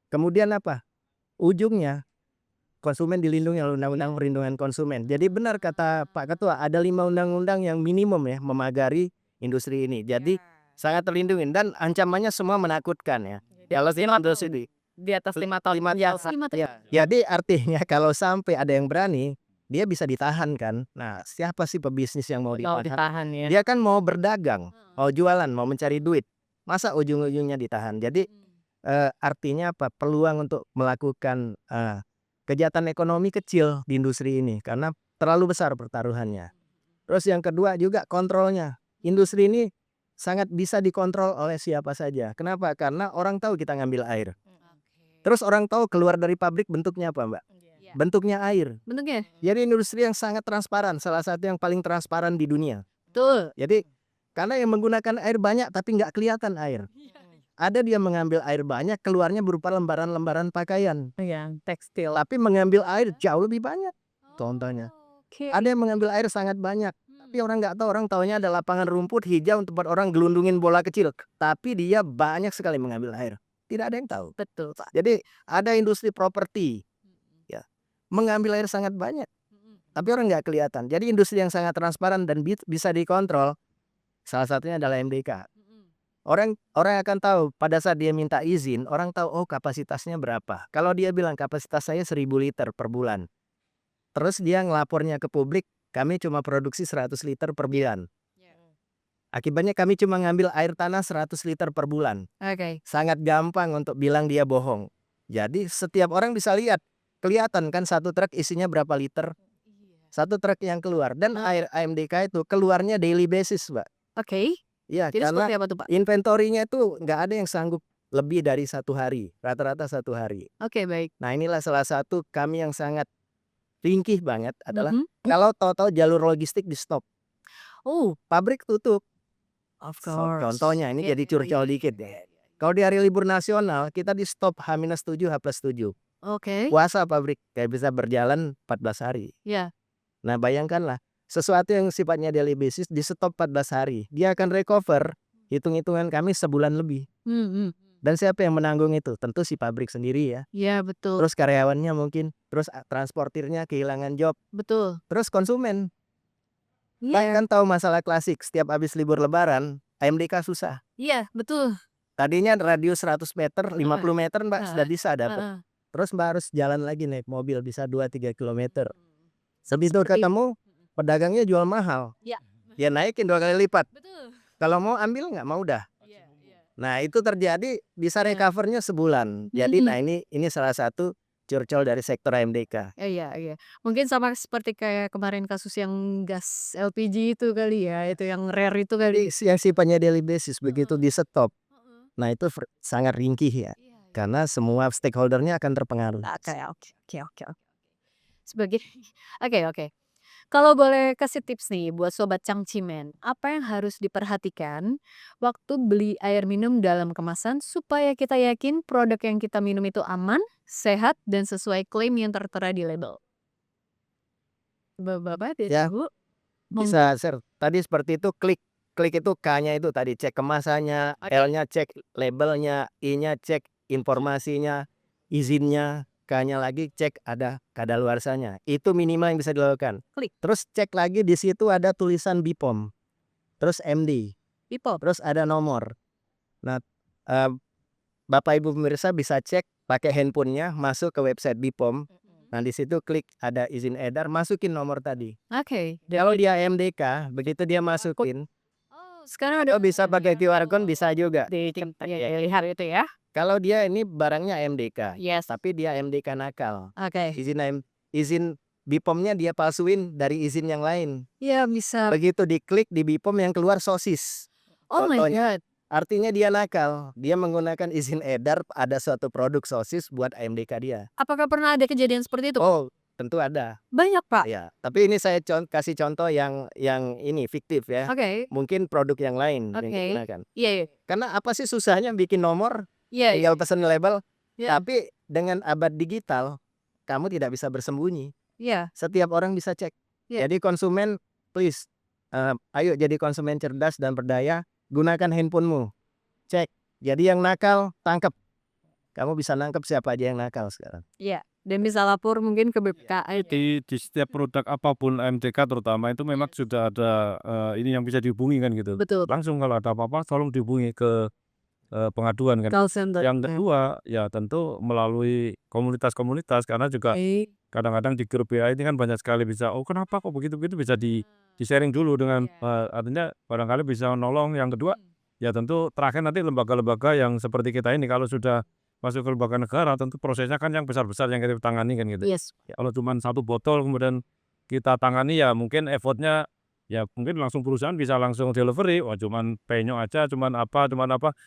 kemudian apa? Ujungnya konsumen dilindungi oleh Undang-Undang Perlindungan Konsumen. Jadi benar kata Pak Ketua, ada 5 undang-undang yang minimum ya memagari industri ini. Jadi sangat terlindungi dan ancamannya semua menakutkan ya. Kalau industri Di atas 5 tahun penjara. 5 tahun. jadi artinya kalau sampai ada yang berani, dia bisa ditahan kan. Nah, siapa sih pebisnis yang mau Mau ditahan? ditahan ya. Dia kan mau berdagang, mau jualan, mau mencari duit. Masa ujung-ujungnya ditahan? Jadi artinya apa? Peluang untuk melakukan kejahatan ekonomi kecil di industri ini karena terlalu besar pertaruhannya. Terus yang kedua juga kontrolnya. Industri ini sangat bisa dikontrol oleh siapa saja. Kenapa? Karena orang tahu kita ngambil air. Terus orang tahu keluar dari pabrik bentuknya apa, Mbak? Bentuknya air. Bentuknya? Jadi industri yang sangat transparan, salah satu yang paling transparan di dunia. Betul. Jadi karena yang menggunakan air banyak tapi nggak kelihatan air. Ada dia mengambil air banyak, keluarnya berupa lembaran-lembaran pakaian. Iya, tekstil. Tapi mengambil air jauh lebih banyak. Contohnya. Oke. Ada yang mengambil air sangat banyak. Tapi orang nggak tahu, orang taunya ada lapangan rumput hijau tempat orang gelundungin bola kecil. Tapi dia banyak sekali mengambil air. Tidak ada yang tahu. Betul, Pak. Jadi ada industri properti ya, mengambil air sangat banyak. Tapi orang nggak kelihatan. Jadi industri yang sangat transparan dan bisa dikontrol. Salah satunya adalah MDK. Orang akan tahu pada saat dia minta izin, orang tahu oh kapasitasnya berapa. Kalau dia bilang kapasitas saya 1000 liter per bulan. Terus dia ngelapornya ke publik, kami cuma produksi 100 liter per bulan. Akibatnya kami cuma ngambil air tanah 100 liter per bulan. Oke. Sangat gampang untuk bilang dia bohong. Jadi setiap orang bisa lihat, kelihatan kan satu truk isinya berapa liter. Satu truk yang keluar dan air AMDK itu keluarnya daily basis, Mbak. Oke. Iya, Jadi karena seperti apa tuh, Pak? inventorinya itu nggak ada yang sanggup lebih dari 1 hari, rata-rata 1 hari. Oke, baik. Nah inilah salah satu kami yang sangat ringkih banget adalah kalau kalau tahu-tahu jalur logistik di stop, Oh, pabrik tutup. of So, course. contohnya ini Iya, jadi iya, curcol iya, dikit iya, deh. iya. Kalau di hari libur nasional kita di stop H-7, H+7. Oke. Puasa pabrik kayak bisa berjalan 14 hari. Iya. Nah bayangkanlah sesuatu yang sifatnya daily basis di stop 14 hari. Dia akan recover, hitung-hitungan kami sebulan lebih. Dan siapa yang menanggung itu? Tentu si pabrik sendiri ya. Iya, betul. Terus karyawannya mungkin, terus transportirnya kehilangan job, Betul. terus konsumen. Iya. Kan tahu masalah klasik, setiap habis libur lebaran, AMDK susah. Iya, betul. Tadinya radius 100 meter, 50 meter Mbak sudah bisa dapat. Heeh. Terus Mbak harus jalan lagi naik mobil bisa 2-3 kilometer. Habis itu Seperti ketemu pedagangnya jual mahal. Iya. Ya naikin 2 kali lipat. Betul. Kalau mau ambil nggak mau dah. Nah itu terjadi bisa Iya. recover-nya sebulan. Jadi nah Mhm. ini salah satu curcol dari sektor AMDK. Iya iya. Mungkin sama seperti kayak kemarin kasus yang gas LPG itu kali ya, itu yang rare itu kali. Jadi yang sifatnya daily basis begitu Heeh. di-stop, Heeh. nah itu sangat ringkih ya. Iya iya. Karena semua stakeholder-nya akan terpengaruh. Oke oke oke oke oke. Sebagai oke oke. Kalau boleh kasih tips nih buat sobat cangcimen, apa yang harus diperhatikan waktu beli air minum dalam kemasan supaya kita yakin produk yang kita minum itu aman, sehat, dan sesuai klaim yang tertera di label? Bapak dan Ya, Ibu, bisa share. Tadi seperti itu klik. Klik itu K-nya itu tadi cek kemasannya, oke. L-nya cek labelnya, I-nya cek informasinya, izinnya, K-nya lagi cek ada kadaluarsanya. Itu minimal yang bisa dilakukan. Klik. Terus cek lagi di situ ada tulisan BPOM, terus MD, People. terus ada nomor. Nah, eh, Bapak Ibu pemirsa bisa cek pakai handphonenya masuk ke website BPOM. Nah di situ klik ada izin edar, masukin nomor tadi. Oke. Kalau dia MDK, begitu dia masukin, Oh, sekarang ada atau bisa pakai QR code bisa juga. dilihat itu ya. Kalau dia ini barangnya MDK, Yes. tapi dia MDK nakal. Oke. Izin BPOM-nya dia palsuin dari izin yang lain. Ya bisa. Begitu diklik di BPOM yang keluar sosis. Oh my Contohnya, god. artinya dia nakal. Dia menggunakan izin edar ada suatu produk sosis buat MDK dia. Apakah pernah ada kejadian seperti itu? Oh, tentu ada. Banyak, Pak. Ya, tapi ini saya kasih contoh yang ini fiktif ya. Oke. Mungkin produk yang lain yang Oke. digunakan. Iya iya. Karena apa sih susahnya bikin nomor, Iya iya. tinggal pesen label. Iya. Tapi dengan abad digital, kamu tidak bisa bersembunyi. Iya. Setiap orang bisa cek. Iya. Jadi konsumen, please, ayo jadi konsumen cerdas dan berdaya. Gunakan handphonemu. Cek. Jadi yang nakal, tangkap. Kamu bisa nangkep siapa aja yang nakal sekarang. Iya. Dan bisa lapor mungkin ke BPKN. Di setiap produk apapun AMDK terutama itu memang sudah ada ini yang bisa dihubungi kan gitu. Betul. Langsung kalau ada apa-apa tolong dihubungi ke pengaduan kan. Call center. Yang kedua ya tentu melalui komunitas-komunitas karena juga Baik. kadang-kadang di grup WA ini kan banyak sekali bisa, oh kenapa kok begitu-begitu bisa di-sharing dulu dengan artinya barangkali bisa nolong. Yang kedua ya tentu terakhir nanti lembaga-lembaga yang seperti kita ini kalau sudah masuk ke lembaga negara tentu prosesnya kan yang besar-besar yang kita tangani kan gitu. Yes. Kalau cuma satu botol kemudian kita tangani ya mungkin effortnya ya mungkin langsung perusahaan bisa langsung delivery, wah cuman penyo aja, cuman apa.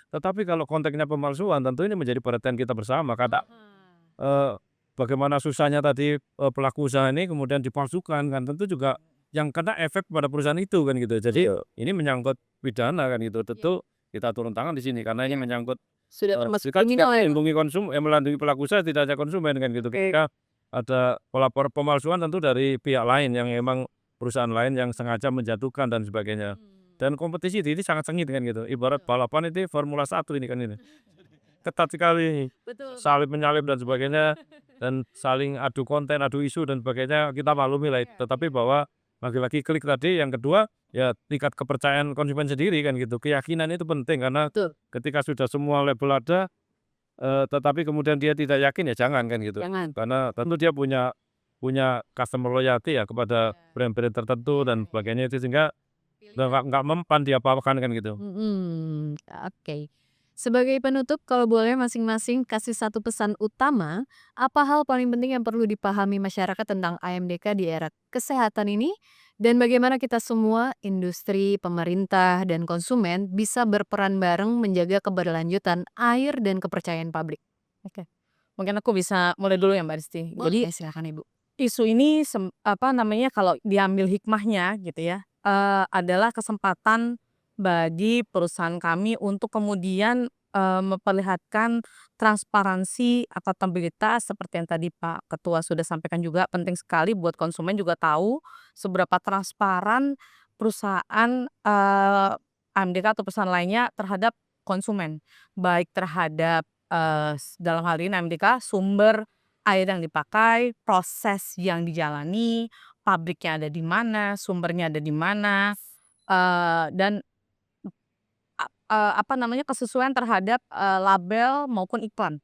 Tetapi kalau konteksnya pemalsuan tentu ini menjadi perhatian kita bersama karena bagaimana susahnya tadi pelaku usaha ini kemudian dipalsukan kan tentu juga yang kena efek pada perusahaan itu kan gitu. Jadi ini menyangkut pidana kan gitu. Tentu kita turun tangan di sini karena ini menyangkut Sudah termasuk kita juga kriminal ya. melindungi melindungi pelaku usaha tidak hanya konsumen kan gitu. Ketika ada pelapor pemalsuan tentu dari pihak lain yang memang perusahaan lain yang sengaja menjatuhkan dan sebagainya. Dan kompetisi ini sangat sengit kan gitu. Ibarat balapan itu Formula 1 ini kan ini. Ketat sekali, Betul. salib menyalip dan sebagainya dan saling adu konten, adu isu dan sebagainya kita maklumi lah itu. Tetapi bahwa lagi-lagi klik tadi yang kedua ya tingkat kepercayaan konsumen sendiri kan gitu. Keyakinan itu penting karena Betul. ketika sudah semua label ada tetapi kemudian dia tidak yakin ya jangan kan gitu. Jangan. Karena tentu dia punya customer loyalty ya kepada brand-brand tertentu dan sebagainya itu sehingga nggak mempan diapa-apakan kan gitu. Oke. Sebagai penutup, kalau boleh masing-masing kasih satu pesan utama, apa hal paling penting yang perlu dipahami masyarakat tentang AMDK di era kesehatan ini, dan bagaimana kita semua, industri, pemerintah, dan konsumen bisa berperan bareng menjaga keberlanjutan air dan kepercayaan publik. Oke. Mungkin aku bisa mulai dulu ya Mbak Risti. Jadi Boleh, silakan Ibu. isu ini kalau diambil hikmahnya gitu ya, adalah kesempatan bagi perusahaan kami untuk kemudian memperlihatkan transparansi, akuntabilitas seperti yang tadi Pak Ketua sudah sampaikan juga penting sekali buat konsumen juga tahu seberapa transparan perusahaan AMDK atau perusahaan lainnya terhadap konsumen, baik terhadap dalam hal ini AMDK sumber air yang dipakai, proses yang dijalani, pabriknya ada di mana, sumbernya ada di mana, dan kesesuaian terhadap label maupun iklan.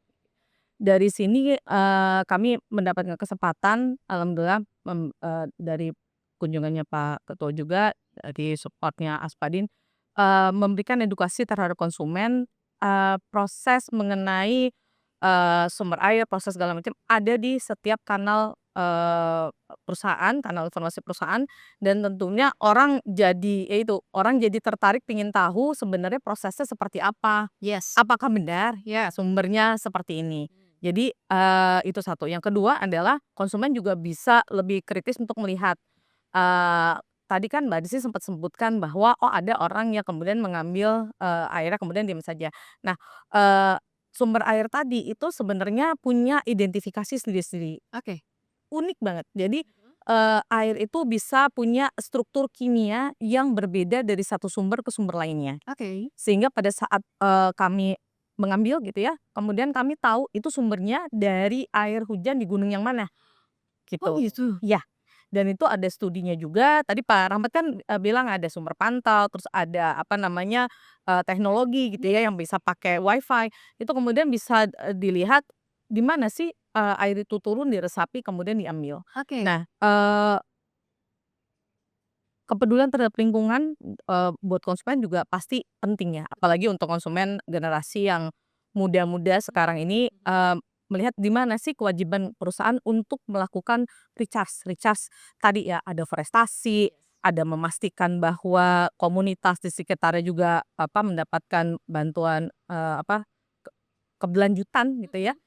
Dari sini kami mendapatkan kesempatan alhamdulillah dari kunjungannya Pak Ketua juga, dari support-nya Aspadin, memberikan edukasi terhadap konsumen, proses mengenai, sumber air, proses segala macam ada di setiap kanal, perusahaan, kanal informasi perusahaan dan tentunya orang jadi tertarik pengen tahu sebenarnya prosesnya seperti apa, Yes. apakah benar sumbernya seperti ini. Jadi, itu satu. Yang kedua adalah konsumen juga bisa lebih kritis untuk melihat, eee, tadi kan Mbak Desi sempat sebutkan bahwa, oh ada orang yang kemudian mengambil, airnya kemudian diam saja. Nah, eee, sumber air tadi itu sebenarnya punya identifikasi sendiri-sendiri, Oke. unik banget. Jadi, air itu bisa punya struktur kimia yang berbeda dari satu sumber ke sumber lainnya. Oke. Sehingga pada saat, kami mengambil gitu ya, kemudian kami tahu itu sumbernya dari air hujan di gunung yang mana, Oh gitu. gitu? Iya, dan itu ada studinya juga, tadi Pak Rahmat kan, bilang ada sumber pantau, terus ada apa namanya, teknologi gitu ya yang bisa pakai WiFi, itu kemudian bisa, dilihat di mana sih, air itu turun, diresapi, kemudian diambil. Oke. Nah, kepedulian terhadap lingkungan, buat konsumen juga pasti penting ya, apalagi untuk konsumen generasi yang muda-muda sekarang ini, melihat di mana sih kewajiban perusahaan untuk melakukan recharge. Recharge tadi ya, ada forestasi, ada memastikan bahwa komunitas di sekitarnya juga mendapatkan bantuan, keberlanjutan gitu ya.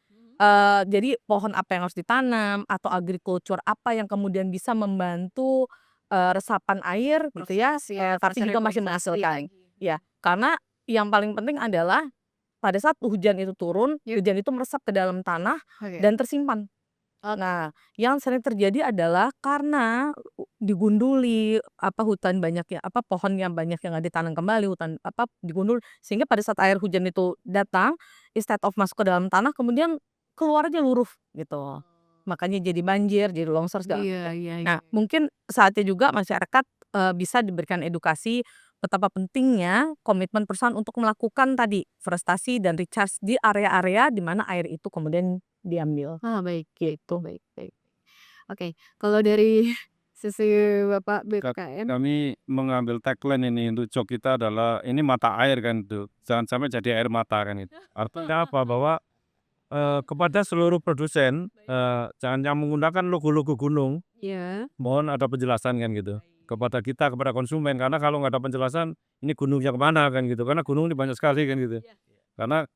Jadi pohon apa yang harus ditanam atau agriculture apa yang kemudian bisa membantu, resapan air gitu ya, Proses ya, tapi proses juga masih reforestasi menghasilkan. lagi. Ya, karena yang paling penting adalah pada saat hujan itu turun, Yuk. hujan itu meresap ke dalam tanah Oke. dan tersimpan. Oke. Nah, yang sering terjadi adalah karena digunduli, hutan banyak ya, pohon yang banyak yang nggak ditanam kembali, hutan digundul, sehingga pada saat air hujan itu datang, instead of masuk ke dalam tanah, kemudian keluar aja luruh gitu. Makanya jadi banjir, jadi longsor segala Iya macam. iya Nah, iya. mungkin saatnya juga masyarakat, bisa diberikan edukasi betapa pentingnya komitmen perusahaan untuk melakukan tadi forestasi dan recharge di area-area di mana air itu kemudian diambil. Baik baik Gitu. baik baik. Oke, kalau dari sisi Bapak Ka BKM kami mengambil tagline ini untuk jok kita adalah, "Ini mata air," kan itu, "jangan sampai jadi air mata," kan itu. Artinya apa? Bahwa, kepada seluruh produsen, jangan yang menggunakan logo-logo gunung, ya. mohon ada penjelasan kan gitu. Kepada kita, kepada konsumen, karena kalau nggak ada penjelasan, ini gunungnya kemana kan gitu, karena gunung ini banyak sekali kan gitu. Karena,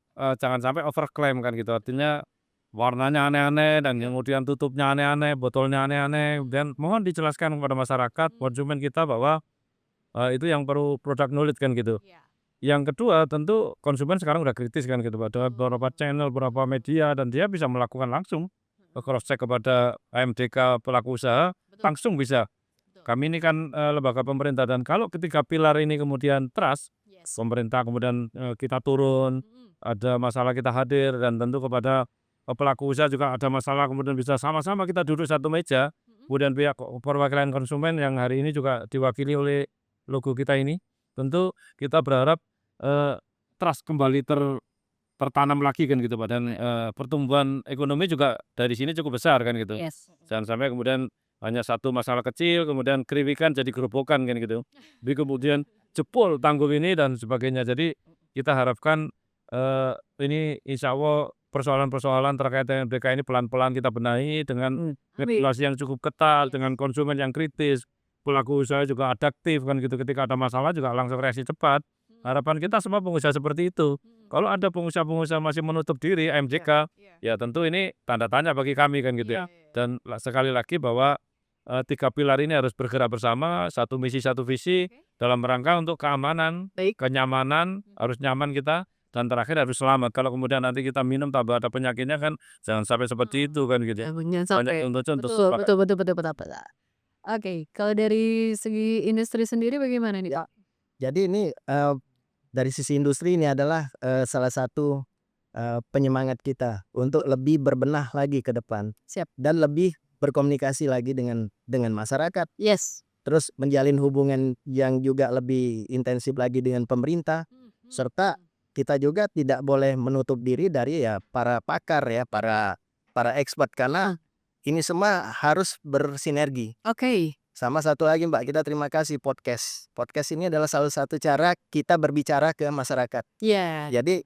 jangan sampai overclaim kan gitu, artinya warnanya aneh-aneh dan kemudian tutupnya aneh-aneh, botolnya aneh-aneh, dan mohon dijelaskan kepada masyarakat, konsumen kita bahwa, itu yang perlu product knowledge kan gitu. Yang kedua tentu konsumen sekarang udah kritis kan gitu, ada beberapa channel, beberapa media dan dia bisa melakukan langsung, cross check kepada AMDK pelaku usaha, Betul langsung bisa. betul. Kami ini kan, lembaga pemerintah dan kalau ketiga pilar ini kemudian trust, Yes. pemerintah kemudian, kita turun, ada masalah kita hadir dan tentu kepada, pelaku usaha juga ada masalah kemudian bisa sama-sama kita duduk satu meja, kemudian pihak perwakilan konsumen yang hari ini juga diwakili oleh logo kita ini, tentu kita berharap, eee, trust kembali tertanam lagi kan gitu Pak, dan, pertumbuhan ekonomi juga dari sini cukup besar kan gitu. Yes. Jangan sampai kemudian hanya satu masalah kecil, kemudian kriwikan jadi gerobokan kan gitu. Jadi kemudian jebol tanggul ini dan sebagainya. Jadi kita harapkan, ini insya Allah persoalan-persoalan terkait dengan BK ini pelan-pelan kita benahi dengan Amin. regulasi yang cukup ketat, Yes. dengan konsumen yang kritis, pelaku usaha juga adaptif kan gitu, ketika ada masalah juga langsung reaksi cepat. Harapan kita semua pengusaha seperti itu. Kalau ada pengusaha-pengusaha masih menutup diri, AMJK, ya tentu ini tanda tanya bagi kami kan gitu ya. Dan sekali lagi bahwa, 3 pilar ini harus bergerak bersama, satu misi satu visi, dalam rangka untuk keamanan, Baik. kenyamanan, harus nyaman kita, dan terakhir harus selamat. Kalau kemudian nanti kita minum tambah ada penyakitnya kan jangan sampai seperti itu kan gitu ya. Jangan Banyak sampai. contoh-contoh Betul Pak. betul betul betul betul betul. Oke, kalau dari segi industri sendiri bagaimana nih, Ya. Pak? Jadi ini, dari sisi industri ini adalah, salah satu, penyemangat kita untuk lebih berbenah lagi ke depan Siap. dan lebih berkomunikasi lagi dengan masyarakat, Yes. terus menjalin hubungan yang juga lebih intensif lagi dengan pemerintah, serta kita juga tidak boleh menutup diri dari ya para pakar ya, para expert karena ini semua harus bersinergi. Oke. Sama satu lagi Mbak, kita terima kasih podcast. Podcast ini adalah salah satu cara kita berbicara ke masyarakat. Iya. Jadi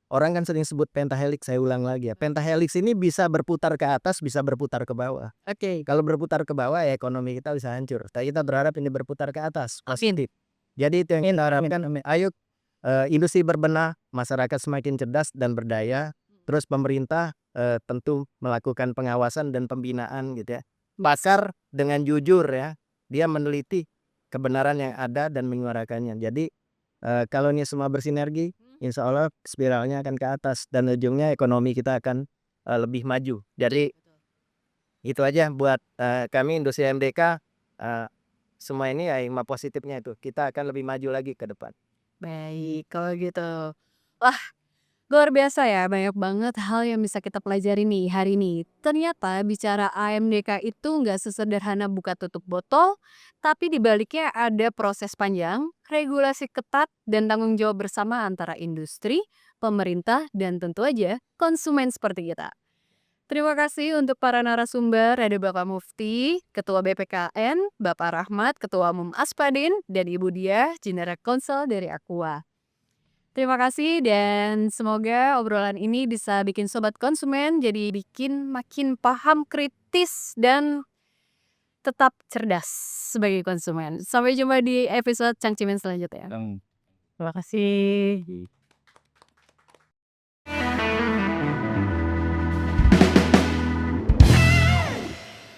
orang kan sering sebut pentahelix, saya ulang lagi ya. Pentahelix ini bisa berputar ke atas, bisa berputar ke bawah. Oke. Kalau berputar ke bawah ya ekonomi kita bisa hancur. Tapi kita berharap ini berputar ke atas, Amin. positif. Jadi itu yang kita harapkan. Ayo industri berbenah, masyarakat semakin cerdas dan berdaya. Terus pemerintah tentu melakukan pengawasan dan pembinaan gitu ya. Pakar dengan jujur ya, dia meneliti kebenaran yang ada dan menyuarakannya. Jadi kalau ini semua bersinergi, insya Allah spiralnya akan ke atas dan ujungnya ekonomi kita akan lebih maju. Jadi itu aja buat kami industri MDK. Semua ini ya hikmah positifnya itu, kita akan lebih maju lagi ke depan. Baik, kalau gitu. Wah, luar biasa ya, banyak banget hal yang bisa kita pelajari nih hari ini. Ternyata bicara AMDK itu nggak sesederhana buka tutup botol, tapi di baliknya ada proses panjang, regulasi ketat, dan tanggung jawab bersama antara industri, pemerintah, dan tentu aja konsumen seperti kita. Terima kasih untuk para narasumber, ada Bapak Mufti, Ketua BPKN, Bapak Rahmat, Ketua Umum Aspadin, dan Ibu Diah, General Counsel dari Aqua. Terima kasih dan semoga obrolan ini bisa bikin sobat konsumen jadi bikin makin paham kritis dan tetap cerdas sebagai konsumen. Sampai jumpa di episode Cangcimen selanjutnya. Terima kasih.